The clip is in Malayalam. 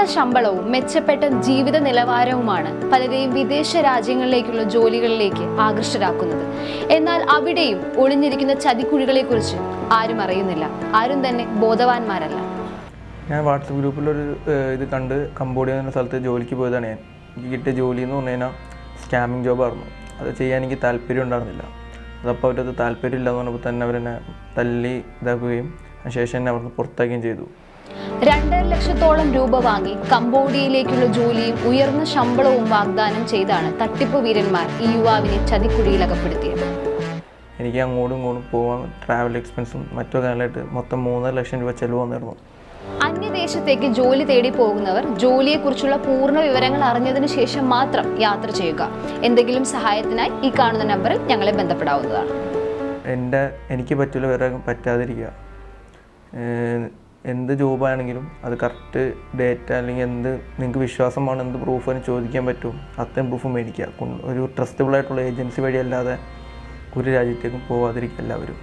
ഉയർന്ന ശമ്പളവും മെച്ചപ്പെട്ട ജീവിത നിലവാരവുമാണ് പലരെയും വിദേശ രാജ്യങ്ങളിലേക്കുള്ള ജോലികളിലേക്ക് ആകൃഷ്ടരാക്കുന്നത്. എന്നാൽ അവിടെയും ഒളിഞ്ഞിരിക്കുന്ന ചതിക്കുഴികളെക്കുറിച്ച് ആരും അറിയുന്നില്ല, ആരും തന്നെ ബോധവാന്മാരല്ല. ഞാൻ വാട്സപ്പ് ഗ്രൂപ്പിലൊരു ഇത് കണ്ട് കംബോഡിയ എന്ന സ്ഥലത്ത് ജോലിക്ക് പോയതാണ്. എനിക്ക് കിട്ടിയ ജോലി എന്ന് പറഞ്ഞു കഴിഞ്ഞാൽ സ്കാമിങ് ജോബായിരുന്നു. അത് ചെയ്യാൻ എനിക്ക് താല്പര്യം ഉണ്ടായിരുന്നില്ല. അതപ്പോൾ അവരത് താല്പര്യമില്ല എന്ന് പറഞ്ഞപ്പോൾ തന്നെ അവരെന്നെ തല്ലി ഇതാക്കുകയും അതിനുശേഷം എന്നെ അവിടുന്ന് പുറത്താക്കുകയും ചെയ്തു. 2.5 ലക്ഷത്തോളം രൂപ വാങ്ങി കംബോഡിയയിലേക്കുള്ള ജോലിയും ഉയർന്ന ശമ്പളവും വാഗ്ദാനം ചെയ്താണ് തട്ടിപ്പ് വീരന്മാർ ഈ യുവാവിനെ ചതിക്കുഴിയിൽ അകപ്പെടുത്തിയത്. എനിക്ക് അങ്ങോട്ടും ഇങ്ങോട്ടും പോകാൻ ട്രാവൽ എക്സ്പെൻസും മറ്റൊക്കെ നല്ലതായിട്ട് മൊത്തം 3.5 ലക്ഷം രൂപ ചിലവ് വന്നിരുന്നു. അന്യദേശത്തേക്ക് ജോലി തേടി പോകുന്നവർ ജോലിയെക്കുറിച്ചുള്ള പൂർണ്ണ വിവരങ്ങൾ അറിഞ്ഞതിന് ശേഷം മാത്രം യാത്ര ചെയ്യുക. എന്തെങ്കിലും സഹായത്തിനായി ഈ കാണുന്ന നമ്പറിൽ ഞങ്ങളെ ബന്ധപ്പെടാവുന്നതാണ്. എനിക്ക് പറ്റില്ല, വേറെ പറ്റാതിരിക്കുക. എന്ത് ജോബാണെങ്കിലും അത് കറക്റ്റ് ഡേറ്റ അല്ലെങ്കിൽ നിങ്ങൾക്ക് വിശ്വാസമാണ്, എന്ത് പ്രൂഫിന് ചോദിക്കാൻ പറ്റും അത്രയും പ്രൂഫ് മേടിക്കുക. ഒരു ട്രസ്റ്റബിളായിട്ടുള്ള ഏജൻസി വഴി അല്ലാതെ ഒരു രാജ്യത്തേക്കും പോകാതിരിക്കുക എല്ലാവരും.